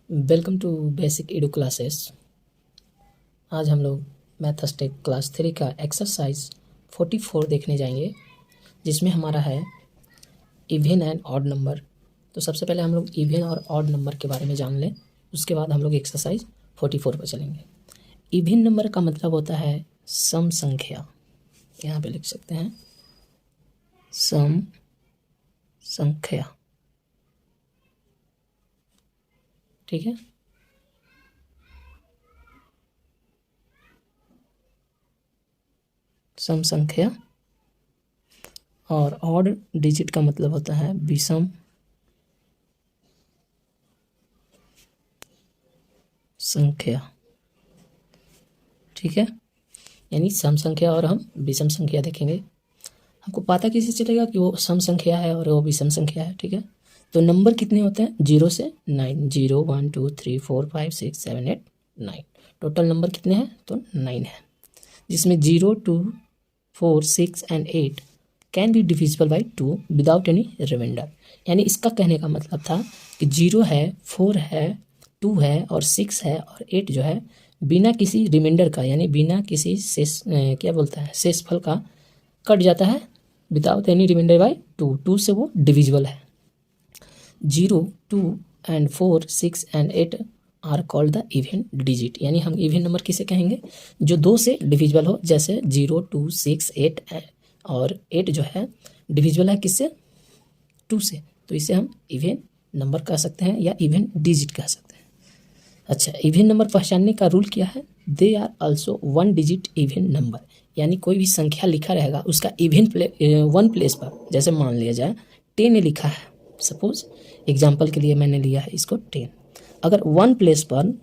Welcome to basic edu classes. आज हम लोग मैथस्टेक क्लास 3 का एक्सरसाइज 44 देखने जाएंगे, जिसमें हमारा है इवन एंड ऑड नंबर। तो सबसे पहले हम लोग इवन और ऑड नंबर के बारे में जान लें, उसके बाद हम लोग एक्सरसाइज 44 पर चलेंगे। इवन नंबर का मतलब होता है सम संख्या। यहाँ पे लिख सकते हैं सम संख्या, ठीक है। सम संख्या। और ऑड डिजिट का मतलब होता है विषम संख्या, ठीक है। यानी सम संख्या और हम विषम संख्या देखेंगे। हमको पता कैसे चलेगा कि वो सम संख्या है और वो विषम संख्या है, ठीक है। तो नंबर कितने होते हैं? 0 से 9, 0 1 2 3 4 5 6 7 8 9। टोटल नंबर कितने हैं? तो 9 है, जिसमें 0 2 4 6 and 8 can be divisible by 2 without any reminder. यानी इसका कहने का मतलब था कि 0 है, 4 है, 2 है और 6 है और 8 जो है बिना किसी रिमाइंडर का, यानी बिना किसी शेष शेषफल का कट जाता है विदाउट एनी रिमाइंडर बाई 2 से वो डिविजिबल है। 0 2 and 4 6 and 8 are called the even digit. यानी हम इवन नंबर किसे कहेंगे? जो 2 से डिविजिबल हो, जैसे 0 2 6 8 और 8 जो है डिविजिबल है किससे? 2 से, तो इसे हम इवन नंबर कह सकते हैं या इवन डिजिट कह सकते हैं। अच्छा, इवन नंबर पहचानने का रूल क्या है? They are also 1 digit even number. यानी कोई भी संख्या लिखा रहेगा उसका इवन 1 प्लेस पर, जैसे मान लिया जाए 10 लिखा है, सपोज एग्जाम्पल के लिए मैंने लिया है इसको 10। अगर 1 प्लेस पर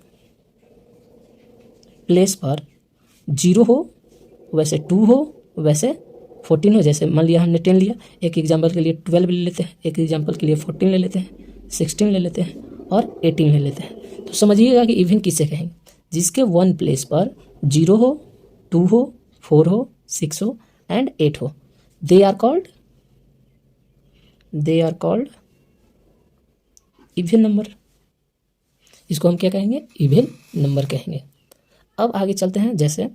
0 हो, वैसे 2 हो, वैसे 14 हो। जैसे मान लिया हमने 10 लिया, एक एग्जाम्पल के लिए 12 ले लेते हैं, एक एग्जाम्पल के लिए 14 ले लेते हैं, 16 ले लेते हैं और 18 ले लेते हैं। तो समझिएगा कि इवन किसे कहेंगे? जिसके 1 प्लेस पर 0 हो, 2 हो, 4 हो, 6 हो एंड 8 हो, they are called even number. इसको हम क्या कहेंगे? इवन नंबर कहेंगे। अब आगे चलते हैं, जैसे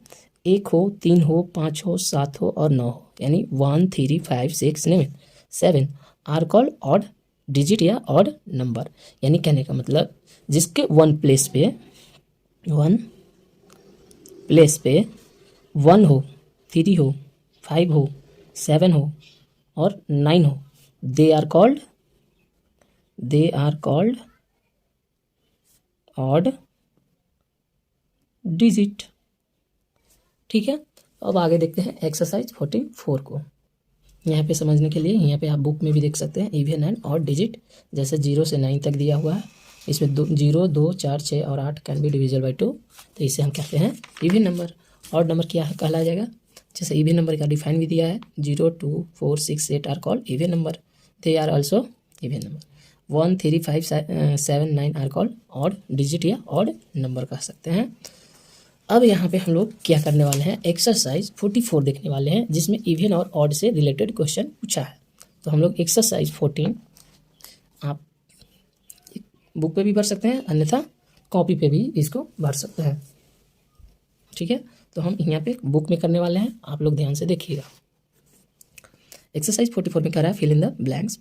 1 हो, 3 हो, 5 हो, 7 हो और 9 हो, यानी 1 3 5 6 7 आर कॉल्ड ऑड डिजिट या ऑड नंबर। यानी कहने का मतलब जिसके 1 प्लेस पे 1 हो, 3 हो, 5 हो, 7 हो और 9 हो, they are called odd digit, ठीक है। अब आगे देखते हैं एक्सरसाइज 44 को। यहाँ पे समझने के लिए यहाँ पे आप बुक में भी देख सकते हैं इवन एंड ऑड डिजिट। जैसे 0 से 9 तक दिया हुआ है, इसमें 0 2 4 6 और 8 कैन बी डिविजिबल बाई 2, तो इसे हम कहते हैं इवन नंबर। ऑड नंबर क्या है कहलाया जाएगा? जैसे इवन नंबर का डिफाइन भी दिया है, 0 2 4 6 8 are called even number, they are also even number. 1 3 5 7 9 are called odd digit या ऑड नंबर कह सकते हैं। अब यहाँ पे हम लोग क्या करने वाले हैं? एक्सरसाइज 44 देखने वाले हैं, जिसमें इवन और ऑड से रिलेटेड क्वेश्चन पूछा है। तो हम लोग एक्सरसाइज 14 आप बुक पे भी भर सकते हैं, अन्यथा कॉपी पे भी इसको भर सकते हैं, ठीक है। तो हम यहाँ पे बुक में करने वाले हैं, आप लोग ध्यान से देखिएगा। एक्सरसाइज 44 में कह रहा है फिल इन द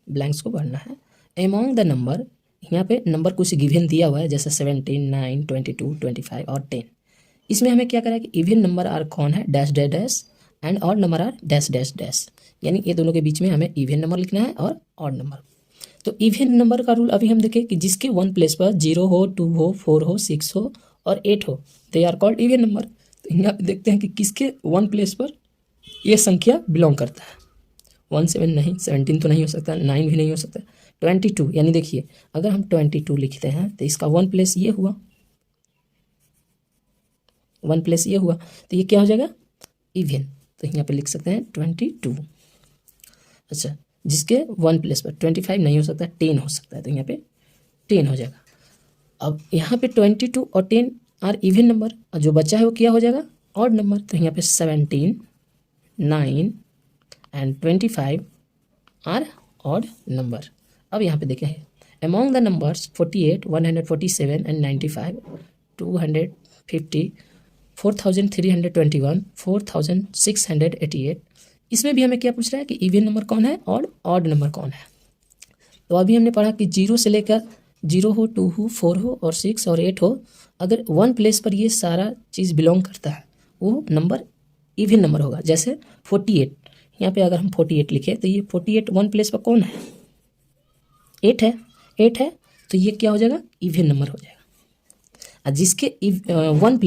ब्लैंक्स को भरना है। एमॉन्ग द नंबर, यहाँ पे नंबर कुछ गिवन दिया हुआ है, जैसे 17 9 22 25 और 10। इसमें हमें क्या करा कि इवन नंबर आर कौन है? Dash dash dash and odd number are dash dash dash. यानी ये दोनों के बीच में हमें इवन नंबर लिखना है और ऑड नंबर। तो इवन नंबर का रूल अभी हम देखें कि जिसके 1 प्लेस पर 0 हो, 2 हो, 4 हो, 6 हो और 8 हो, they are called even number. तो यहाँ पे देखते हैं कि किसके 1 प्लेस पर यह संख्या बिलोंग करता है। 1 7 नहीं, 17 तो नहीं हो सकता, 9 भी नहीं हो सकता, 22। यानी देखिए अगर हम 22 लिखते हैं तो इसका 1 प्लेस ये हुआ, 1 प्लेस ये हुआ, तो ये क्या हो जाएगा? इवन। तो यहाँ पे लिख सकते हैं 22। अच्छा, जिसके 1 प्लेस पर 25 नहीं हो सकता, 10 हो सकता है, तो यहाँ पे 10 हो जाएगा। अब यहाँ पे 22 और 10 आर इवन नंबर, और जो बचा है वो क्या हो जाएगा? Odd number. तो यहाँ पे 17 9 एंड 25 आर ऑड नंबर। अब यहाँ पे देखें among the numbers 48, 147 and 95, 250, 4321, 4688, इसमें भी हमें क्या पूछ रहा है कि इवन नंबर कौन है और ऑड नंबर कौन है। तो अभी हमने पढ़ा कि 0 से लेकर 0 हो, 2 हो, 4 हो और 6 और 8 हो, अगर 1 प्लेस पर ये सारा चीज़ बिलोंग करता है वो नंबर इवन नंबर होगा। जैसे 48, यहाँ पे अगर हम 48 लिखे तो ये 48 1 प्लेस पर कौन है, 8 है, 8 है, तो ये क्या हो जाएगा, इवन नंबर हो जाएगा। और जिसके 1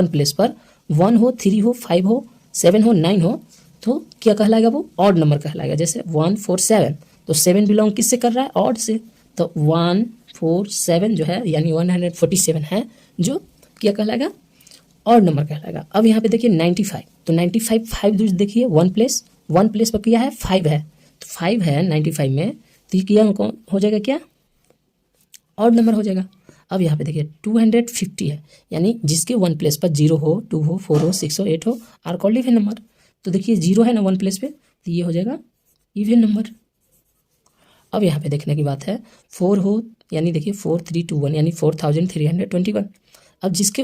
प्लेस पर 1 हो, 3 हो, 5 हो, 7 हो, 9 हो, तो क्या कहलाएगा, वो ऑड नंबर कहलाएगा। जैसे 147, तो 7 बिलोंग किससे कर रहा है, ऑड से, तो 147 जो है यानी 147 है जो क्या कहलाएगा, ऑड नंबर कहलाएगा। अब यहाँ पे देखिए 95, तो 95 5 देखिए 1 प्लेस पर क्या है, 5 है, तो 5 है 95 में, तो ये क्या हो जाएगा, क्या ऑड नंबर हो जाएगा। अब यहाँ पे देखिए 250 है, यानी जिसके 1 प्लेस पर 0 हो, 2 हो, 4 हो, 6 हो, 8 हो, आर कॉल्ड इवन नंबर। तो देखिए 0 है ना 1 प्लेस पे, तो ये हो जाएगा इवन नंबर। अब यहाँ पे देखने की बात है 4 हो, यानी देखिए 4321 यानी 4321। अब जिसके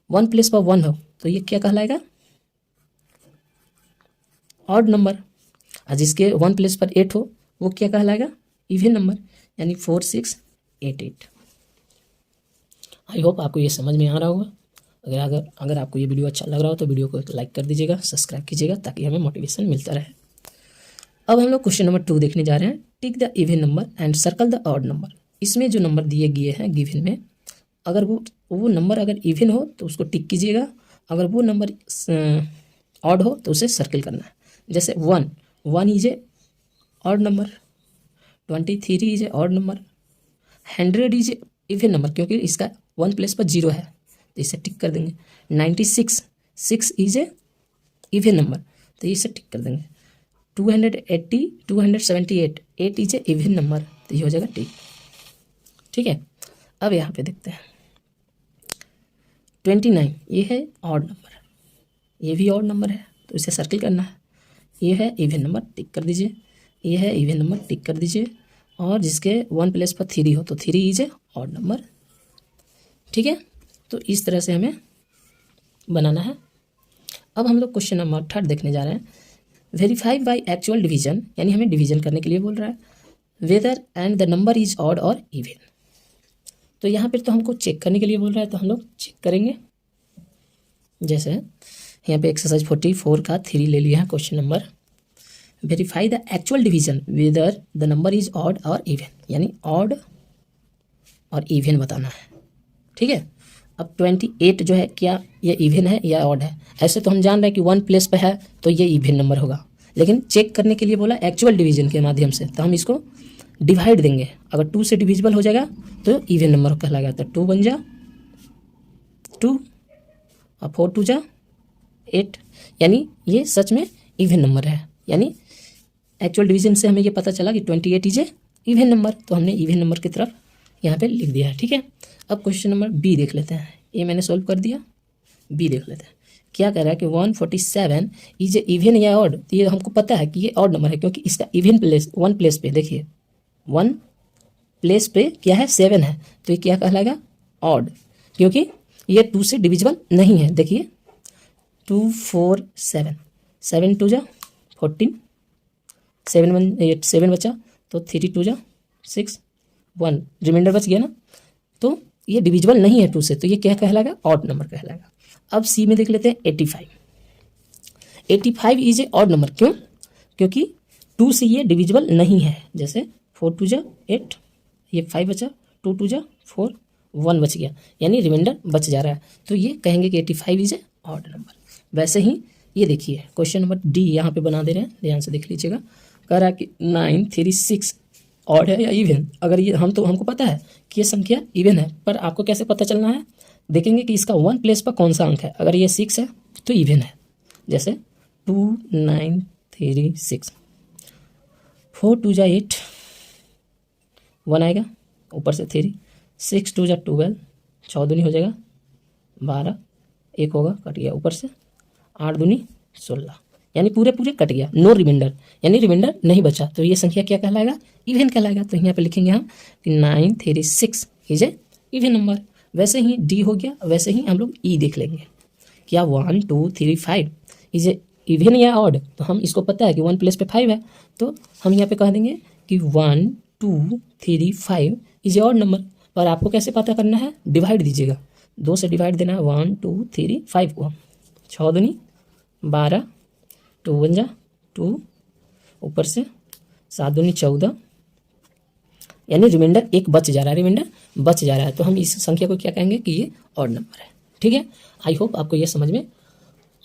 1 प्लेस पर 1 हो तो ये क्या कहलाएगा, ऑड नंबर। और जिसके 1 प्लेस पर 8 हो वो क्या कहलाएगा, इवन नंबर, यानी 4688। आई होप आपको ये समझ में आ रहा होगा। अगर आपको ये वीडियो अच्छा लग रहा हो तो वीडियो को लाइक कर दीजिएगा, सब्सक्राइब कीजिएगा ताकि हमें मोटिवेशन मिलता रहे। अब हम लोग क्वेश्चन नंबर 2 देखने जा रहे हैं। Tick the even number and circle the odd number. इसमें जो नंबर दिए गए हैं गिवन में, अगर वो नंबर अगर इवन हो तो उसको टिक कीजिएगा, अगर वो नंबर ऑड हो तो उसे सर्कल करना है। जैसे 1 is a odd number, 23 is a odd number, 100 is a even number क्योंकि इसका 1 प्लेस पर 0 है तो इसे टिक कर देंगे। 96 6 इज ए इवन नंबर तो इसे टिक कर देंगे। 280 278 8 इज ए इवन नंबर तो ये हो जाएगा टिक। ठीक है, अब यहाँ पे देखते हैं 29 ये है ऑड नंबर, ये भी ऑड नंबर है तो इसे सर्कल करना है। ये है इवन नंबर, टिक कर दीजिए। ये है इवन नंबर, टिक कर दीजिए। और जिसके 1 प्लेस पर 3 हो तो 3 इज ए ऑड नंबर। ठीक है, तो इस तरह से हमें बनाना है। अब हम लोग क्वेश्चन नंबर 3 देखने जा रहे हैं। वेरीफाई बाय एक्चुअल डिवीजन, यानी हमें डिवीजन करने के लिए बोल रहा है, whether and the number is odd और इवन। तो यहाँ पर तो हमको चेक करने के लिए बोल रहा है तो हम लोग चेक करेंगे। जैसे यहाँ पे एक्सरसाइज 44 का 3 ले लिया है question number. Verify the actual division whether the number is odd और इवन, यानी ऑड और इवन बताना है। ठीक है, अब 28 जो है क्या ये इवन है या ऑड है। ऐसे तो हम जान रहे हैं कि 1 प्लेस पे है तो ये इवन नंबर होगा, लेकिन चेक करने के लिए बोला एक्चुअल डिवीजन के माध्यम से, तो हम इसको डिवाइड देंगे। अगर 2 से डिविजिबल हो जाएगा तो इवन नंबर कहलाएगा। तो 2 बन जा 2 और 4 2 जा 8, यानी ये सच में इवन नंबर है। यानी एक्चुअल डिवीजन से हमें ये पता चला कि 28 इज ए इवन नंबर, तो हमने इवन नंबर की तरफ यहाँ पे लिख दिया है। ठीक है, अब क्वेश्चन नंबर बी देख लेते हैं। ये मैंने सॉल्व कर दिया, बी देख लेते हैं क्या कह रहा है कि 147 इज ए इवन या ऑड। तो ये हमको पता है कि ये ऑड नंबर है क्योंकि इसका इवन प्लेस 1 प्लेस पे देखिए 1 प्लेस पे क्या है 7 है, तो ये क्या कहलाएगा ऑड, क्योंकि ये 2 से डिविजिबल नहीं है। देखिए 2 4 7 7 2 जा 14, 7 1 8 7 बचा तो 3 2 जा 6 1 रिमाइंडर बच गया ना, तो ये डिविजिबल नहीं है 2 से, तो ये क्या कहलाएगा ऑड नंबर कहलाएगा। अब सी में देख लेते हैं 85 इज ए ऑड नंबर, क्यों, क्योंकि 2 से ये डिविजिबल नहीं है। जैसे 4 2 जा 8, ये 5 बचा, 2 2 जा 4 1 बच गया, यानी रिमाइंडर बच जा रहा है, तो ये कहेंगे कि 85 इज ए ऑड नंबर। वैसे ही ये देखिए क्वेश्चन नंबर डी यहाँ पे बना दे रहे हैं, ध्यान से देख लीजिएगा। कह रहा है कि 9 3 6 ऑड है या इवन। अगर ये हमको पता है कि ये संख्या इवन है, पर आपको कैसे पता चलना है, देखेंगे कि इसका 1 प्लेस पर कौन सा अंक है। अगर ये 6 है तो इवन है। जैसे 2 9 3 6, 4 2 जा 8 1 आएगा, ऊपर से 3 6 2 जा 12 6 दूनी हो जाएगा 12, 1 होगा कट गया ऊपर से, 8 दूनी 16, यानी पूरे पूरे कट गया, नो रिमाइंडर यानी रिमाइंडर नहीं बचा, तो ये संख्या क्या कहलाएगा, इवन कहलाएगा। तो यहाँ पे लिखेंगे हम कि 936 इज ए इवन नंबर। वैसे ही डी हो गया, वैसे ही हम लोग ई देख लेंगे, क्या 1 2 3 5 इज ए इवन या ऑड। तो हम इसको पता है कि 1 प्लेस पे 5 है, तो हम यहाँ पे कह देंगे कि 1 2 3 5 इज ए ऑड नंबर। और आपको कैसे पता करना है, डिवाइड दीजिएगा, 2 से डिवाइड देना है, 1 2 3 5 को, 6 दूनी 12, 2 1 जा 2, ऊपर से 7 दूनी 14, यानी रिमाइंडर एक बच जा रहा है, रिमाइंडर बच जा रहा है। तो हम इस संख्या को क्या कहेंगे कि ये ऑड नंबर है। ठीक है, आई होप आपको ये समझ में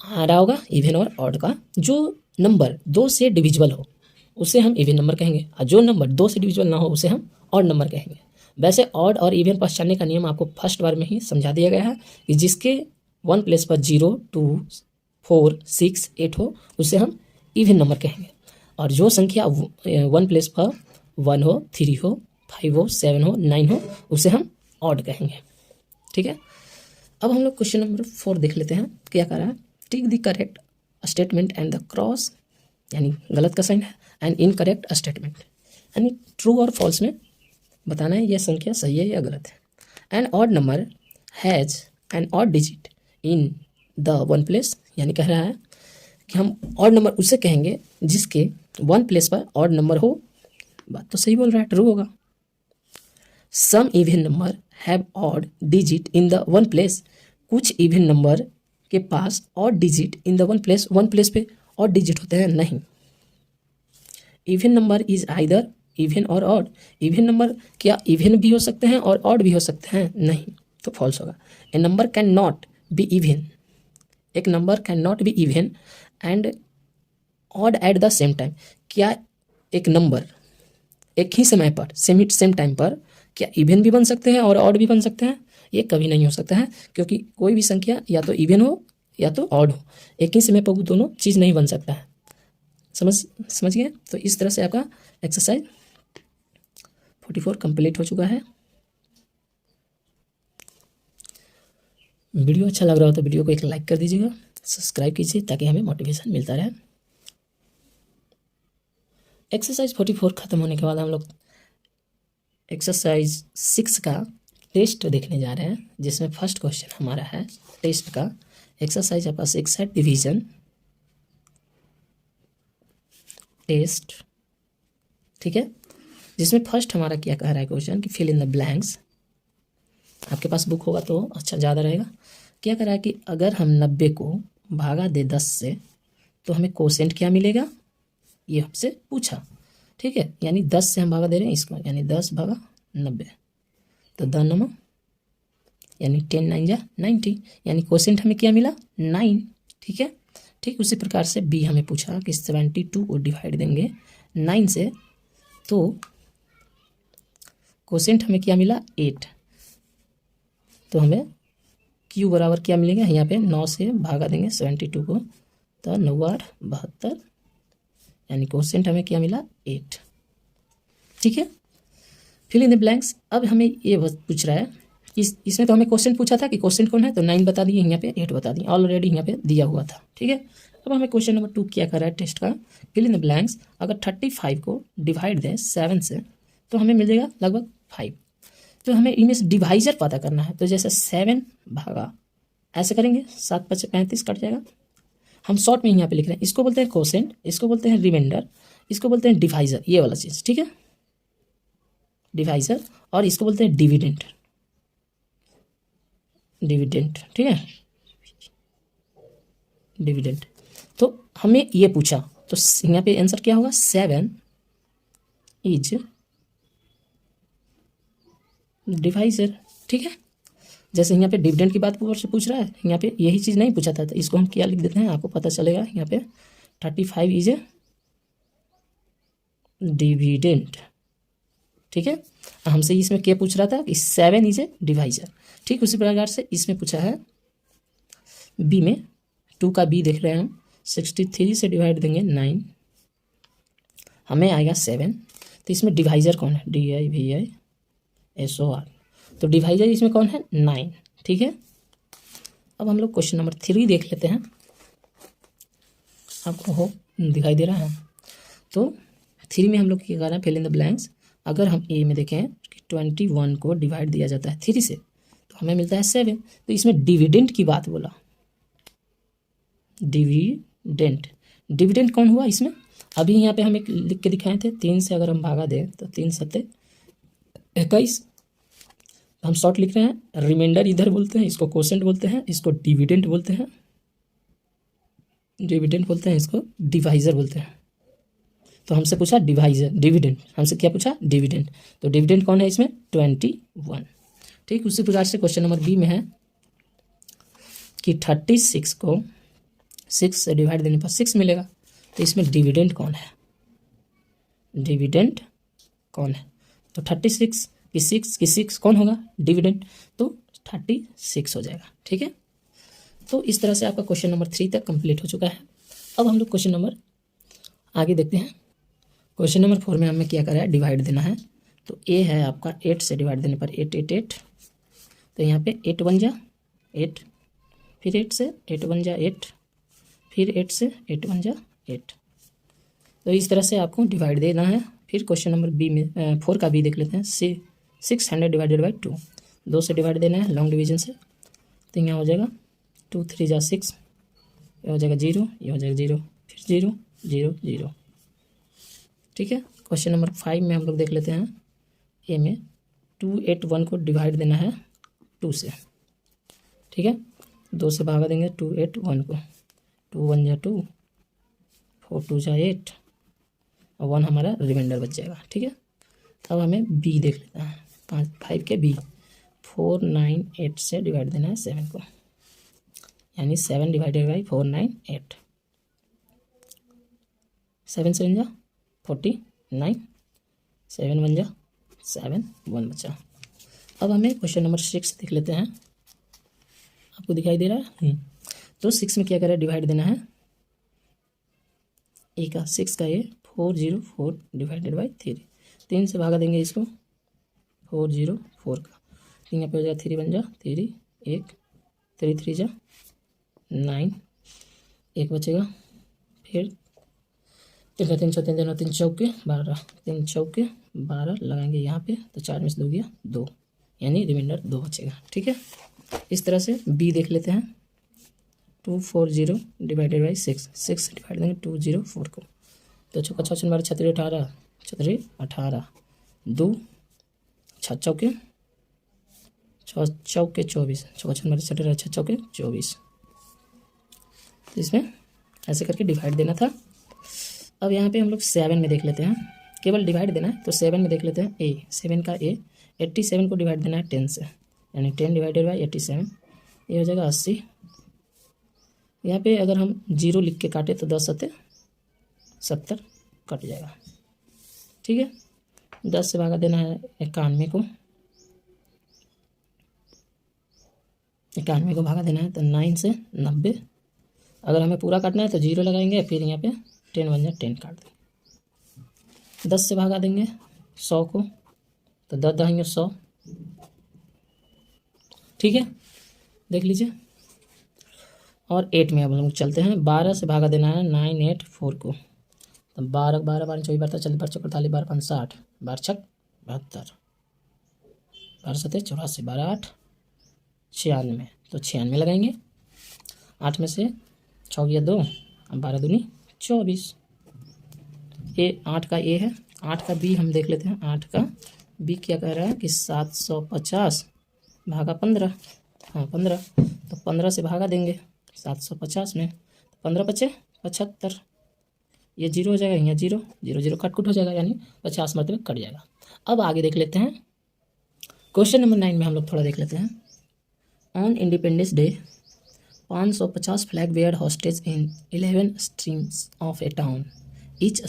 आ रहा होगा। इवन और ऑड का जो नंबर 2 से डिविजिबल हो उसे हम इवन नंबर कहेंगे, और जो नंबर 2 से डिविजिबल ना हो उसे हम ऑड नंबर कहेंगे। वैसे ऑड और इवन पहचानने का नियम आपको फर्स्ट बार में ही समझा दिया गया है कि जिसके 1 प्लेस पर 0 2 4 6 8 हो उसे हम इवन नंबर कहेंगे, और जो संख्या 1 प्लेस पर 1 हो 3 हो 5 हो 7 हो 9 हो उसे हम ऑड कहेंगे। ठीक है, अब हम लोग क्वेश्चन नंबर 4 देख लेते हैं, क्या कर रहा है, tick the correct statement and the cross, यानी गलत का साइन है, एंड इनकरेक्ट स्टेटमेंट, यानी ट्रू और फॉल्स में बताना है यह संख्या सही है या गलत है। An odd number has an odd digit in the 1 place, यानी कह रहा है कि हम ऑड नंबर उसे कहेंगे जिसके 1 प्लेस पर ऑड नंबर हो। बात तो सही बोल रहा है, ट्रू होगा। Some even number have odd digit in the 1 place, कुछ इवन नंबर के पास odd digit in the 1 place, 1 place पे ऑड डिजिट होते हैं नहीं। Even number is either even और ऑड, इवन नंबर क्या इवन भी हो सकते हैं और ऑड भी हो सकते हैं नहीं, तो फॉल्स होगा। A number can not be even, एक number can not be even and odd at the same time, क्या एक नंबर एक ही समय पर सेम टाइम पर क्या इवन भी बन सकते हैं और ऑड भी बन सकते हैं, ये कभी नहीं हो सकता है, क्योंकि कोई भी संख्या या तो इवन हो या तो ऑड हो, एक ही समय पर वो दोनों चीज़ नहीं बन सकता है। समझ गए। तो इस तरह से आपका एक्सरसाइज 44 कंप्लीट हो चुका है। वीडियो अच्छा लग रहा हो तो वीडियो को एक लाइक कर दीजिएगा, सब्सक्राइब कीजिए ताकि हमें मोटिवेशन मिलता रहे। एक्सरसाइज 44 खत्म होने के बाद हम लोग एक्सरसाइज 6 का टेस्ट देखने जा रहे हैं, जिसमें फर्स्ट क्वेश्चन हमारा है टेस्ट का। एक्सरसाइज आपका 6 है डिवीजन टेस्ट। ठीक है, जिसमें फर्स्ट हमारा क्या कह रहा है क्वेश्चन कि फिल इन द ब्लैंक्स। आपके पास बुक होगा तो अच्छा ज़्यादा रहेगा। क्या कह रहा है कि अगर हम 90 को भागा दे 10 से तो हमें कोसेंट क्या मिलेगा, ये हमसे पूछा। ठीक है, यानी 10 से हम भागा दे रहे हैं इसको, यानी 10 भागा 90, तो 10 9 यानी 10 9 जा 90, यानी कोसेंट हमें क्या मिला 9। ठीक है, ठीक उसी प्रकार से बी हमें पूछा कि 72 को डिवाइड देंगे 9 से तो कोसेंट हमें क्या मिला 8, तो हमें क्यू बराबर क्या मिलेगा, यहाँ पे 9 से भागा देंगे 72 को, तो 9 8 72, यानी कोसेंट हमें क्या मिला 8। ठीक है, फिल इन द ब्लैंक्स। अब हमें ये पूछ रहा है इसमें तो हमें क्वेश्चन पूछा था कि क्वेश्चन कौन है, तो 9 बता दिए, यहाँ पे 8 बता दिए, ऑलरेडी यहाँ पे दिया हुआ था। ठीक है, अब हमें क्वेश्चन नंबर 2 क्या कर रहा है टेस्ट का, फिल इन द ब्लैंक्स। अगर 35 को डिवाइड दें 7 से तो हमें मिल जाएगा लगभग 5, तो हमें इनमें से डिवाइजर पता करना है। तो जैसे 7 भागा ऐसे करेंगे 7 5 35 कट जाएगा। हम शॉर्ट में यहाँ पे लिख रहे हैं, इसको बोलते हैं कोसेंट, इसको बोलते हैं रिमाइंडर, इसको बोलते हैं डिवाइजर, ये वाला चीज़। ठीक है, डिवाइजर, और इसको बोलते हैं डिविडेंड। ठीक है, डिविडेंड। तो हमें ये पूछा, तो यहाँ पे आंसर क्या होगा, 7 इज डिवाइजर। ठीक है, जैसे यहाँ पे डिविडेंड की बात से पूछ रहा है, यहाँ पे यही चीज़ नहीं पूछा था, तो इसको हम क्या लिख देते हैं, आपको पता चलेगा। यहाँ पे 35 इज डिविडेंड। ठीक है, हमसे इसमें क्या पूछ रहा था कि 7 इज डिवाइजर। ठीक उसी प्रकार से इसमें पूछा है बी में, 2 का बी देख रहे हैं हम, 63 से डिवाइड देंगे 9, हमें आएगा 7। तो इसमें डिवाइजर कौन है, DIVISOR, तो डिवाइजर इसमें कौन है 9। ठीक है, अब हम लोग क्वेश्चन नंबर 3 देख लेते हैं। आपको हो दिखाई दे रहा है। तो 3 में हम लोग क्या कर रहे हैं, फिल इन द ब्लैंक्स। अगर हम ए में देखें कि 21 को डिवाइड दिया जाता है 3 से तो हमें मिलता है 7। तो इसमें डिविडेंड की बात बोला, डिविडेंड। डिविडेंड कौन हुआ इसमें? अभी यहाँ पे हम एक लिख के दिखाए थे, 3 से अगर हम भागा दें तो 3 सत्ते 21। हम शॉर्ट लिख रहे हैं, रिमाइंडर इधर बोलते हैं, इसको कोशेंट बोलते हैं, इसको डिविडेंड बोलते हैं, डिविडेंड बोलते हैं, इसको डिवाइजर बोलते हैं। तो हमसे पूछा डिवाइजर, डिविडेंड, हमसे क्या पूछा? डिविडेंड। तो डिविडेंड कौन है इसमें? 21। ठीक, उसी प्रकार से क्वेश्चन नंबर बी में है कि 36 को 6 से डिवाइड देने पर 6 मिलेगा। तो इसमें डिविडेंड कौन है? डिविडेंड कौन है? तो 36 की 6 कौन होगा? डिविडेंड। तो 36 हो जाएगा। ठीक है, तो इस तरह से आपका क्वेश्चन नंबर 3 तक कंप्लीट हो चुका है। अब हम लोग क्वेश्चन नंबर आगे देखते हैं। क्वेश्चन नंबर 4 में हमें क्या करा है? डिवाइड देना है। तो ए है आपका 8 से डिवाइड देने पर 8 8 8। तो यहाँ पे 8 1 जा 8, फिर 8 से 8 1 जा 8, फिर 8 से 8 1 जा 8। तो इस तरह से आपको डिवाइड देना है। फिर क्वेश्चन नंबर बी में 4 का बी देख लेते हैं। 600 डिवाइडेड बाई 2, 2 से डिवाइड देना है लॉन्ग डिवीजन से। तो यहाँ हो जाएगा 2 3 जा 6, ये हो जाएगा 0, ये हो जाएगा 0, फिर 0 0 0। ठीक है, क्वेश्चन नंबर 5 में हम लोग देख लेते हैं। ए में 2 8 1 को डिवाइड देना है 2 से। ठीक है, 2 से भागा देंगे 2 8 1 को, 2 1 जा 2, 4 2 जा 8 और 1 हमारा रिमाइंडर बच जाएगा। ठीक है, अब हमें बी देख लेते हैं। 5 के बी 4 9 8 से डिवाइड देना है 7 को, यानी 7 डिवाइडेड बाई 4 9 8, 7 7 जा 49, 7 1 जा 7 1 बचा। अब हमें क्वेश्चन नंबर 6 देख लेते हैं। आपको दिखाई दे रहा है? तो 6 में क्या करें? डिवाइड देना है ए का, 6 का ए 404 डिवाइडेड बाई 3। 3 से भागा देंगे इसको 404 का, 3 यहाँ पे हो जाएगा 3 1 जा 3 1, 3 3 जा 9, 1 बचेगा, फिर 3 3 3 3 3 चौके 12, 3 चौके 12 लगाएंगे यहाँ पे, तो 4 में से 2 गया 2, यानी रिमाइंडर 2 बचेगा। ठीक है, इस तरह से बी देख लेते हैं। 240 डिवाइडेड बाई 6, 6 से डिवाइड देंगे 204 को। तो चौका 6 12 36 18, 36 18, 2 6 चौके 6 चौके 24, चौका 6 12 36 6 चौके 24। तो इसमें ऐसे करके डिवाइड देना था। अब यहाँ पे हम लोग 7 में देख लेते हैं, केवल डिवाइड देना है। तो 7 में देख लेते हैं ए, 7 का ए 87 को डिवाइड देना है 10 से, यानी 10 डिवाइडेड बाई 87, ये हो जाएगा 80। यहाँ पे अगर हम 0 लिख के काटे तो 10 सत्ते 70 कट जाएगा। ठीक है, 10 से भागा देना है 91 को, 91 को भागा देना है तो 9 से 90। अगर हमें पूरा काटना है तो 0 लगाएंगे, फिर यहाँ पे 10 1 जा 10 काट देंगे। 10 से भागा देंगे 100 को, तो 10 दहेंगे 100। ठीक है, देख लीजिए। और 8 में अब हम लोग चलते हैं। 12 से भागा देना है 984 को, तो 12 12 12 24 12 40 12 45 12 5 60, 12 6 72, 12 7 84, 12 8 96, तो 96 लगाएंगे। 8 में से 6 गया 2, 12 दूनी 24। ये 8 का ए है। 8 का बी हम देख लेते हैं। 8 का बी क्या कह रहा है कि 750 भागा 15, हाँ 15, तो 15 से भागा देंगे 750 में, तो 15 बचे 75, ये 0 हो जाएगा, यहाँ 0 0 0 कट हो जाएगा, यानी 50 मतलब कट जाएगा। अब आगे देख लेते हैं। क्वेश्चन नंबर 9 में हम लोग थोड़ा देख लेते हैं। On Independence Day 550 flag were hostage in 11 streams of a town. Each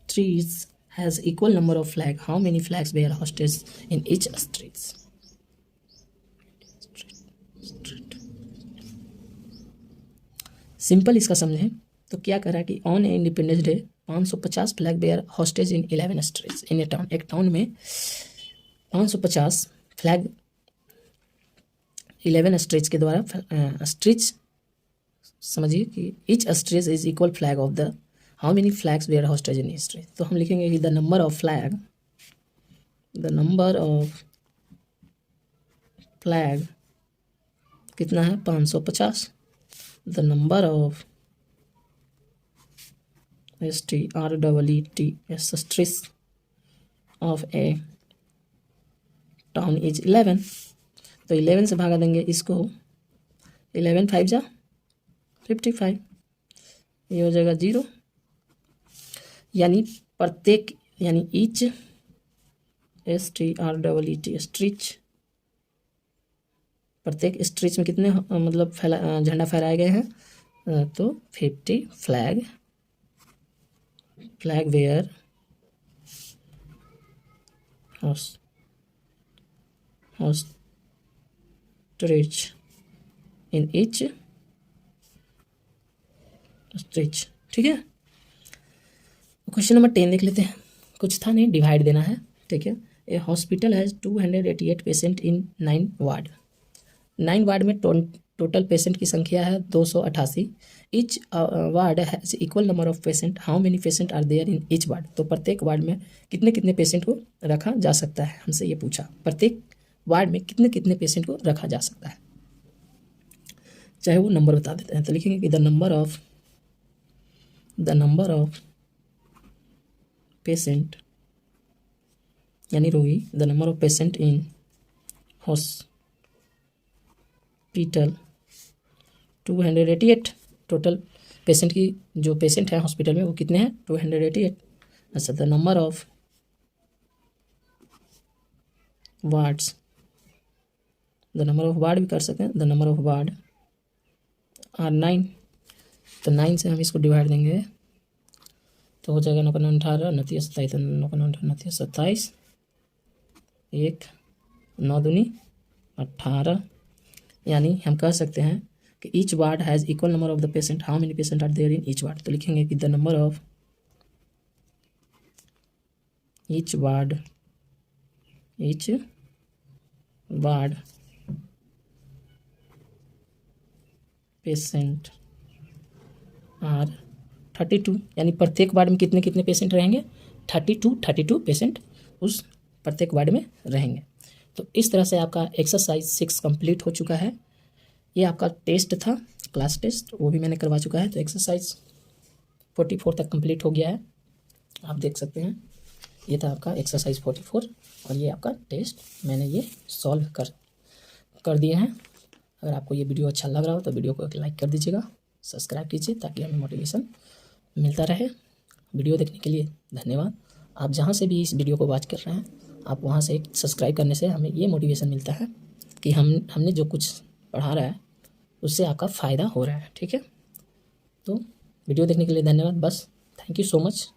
streets has equal number of flag. How many flags were hostage in each streets? Simple इसका समझें तो क्या कह रहा है कि on Independence Day 550 flag bear hostage in 11 streets in A town. एक town में 550 फ्लैग 11 स्ट्रीट्स के द्वारा स्ट्रीट्स समझिए कि each stretch is equal flag of the how many flags were hostage in history. तो हम लिखेंगे कि द नंबर ऑफ फ्लैग कितना है 550। The number of stretch of a town is 11। तो 11 से भागा देंगे इसको, 11 5 जा 55, ये हो जाएगा 0। यानी प्रत्येक यानी ईच स्ट्रीच, प्रत्येक स्ट्रीच में कितने मतलब झंडा फहराए गए हैं, तो 50 flag were hostage in each stretch. ठीक है, क्वेश्चन नंबर 10 देख लेते हैं। कुछ था नहीं, डिवाइड देना है। ठीक है, a hospital has 288 patient in 9 ward. 9 ward में टोटल पेशेंट की संख्या है 288। Each ward has equal number of patient, how many patient are there in each ward. तो प्रत्येक वार्ड में कितने कितने पेशेंट को रखा जा सकता है, हमसे ये पूछा। प्रत्येक वार्ड में कितने कितने पेशेंट को रखा जा सकता है, चाहे वो नंबर बता देते हैं। तो लिखेंगे कि द नंबर ऑफ पेशेंट यानी रोगी, the number of patient in hospital 288। Total patient की जो पेशेंट है हॉस्पिटल में वो कितने हैं, 288। अच्छा, the number of wards, the number of ward भी कर सकते हैं, the number of ward are 9। तो 9 से हम इसको डिवाइड देंगे तो हो जाएगा 9 18 29 27, 9 29 27, 1 9 दूनी 18। यानी हम कह सकते हैं कि each ward has equal number of the patient, how many patient are there in each ward. तो लिखेंगे कि the number of each ward patient are 32। यानी प्रत्येक वार्ड में कितने कितने पेशेंट रहेंगे, 32 पेशेंट उस प्रत्येक वार्ड में रहेंगे। तो इस तरह से आपका एक्सरसाइज 6 कंप्लीट हो चुका है। ये आपका टेस्ट था, क्लास टेस्ट, वो भी मैंने करवा चुका है। तो एक्सरसाइज 44 तक कंप्लीट हो गया है, आप देख सकते हैं। ये था आपका एक्सरसाइज 44 और ये आपका टेस्ट मैंने ये सॉल्व कर दिए हैं। अगर आपको ये वीडियो अच्छा लग रहा हो तो वीडियो को एक लाइक कर दीजिएगा, सब्सक्राइब कीजिए ताकि हमें मोटिवेशन मिलता रहे। वीडियो देखने के लिए धन्यवाद। आप जहाँ से भी इस वीडियो को वॉच कर रहे हैं, आप वहाँ से सब्सक्राइब करने से हमें ये मोटिवेशन मिलता है कि हमने जो कुछ पढ़ा रहा है उससे आपका फ़ायदा हो रहा है। ठीक है, तो वीडियो देखने के लिए धन्यवाद। बस, थैंक यू सो मच।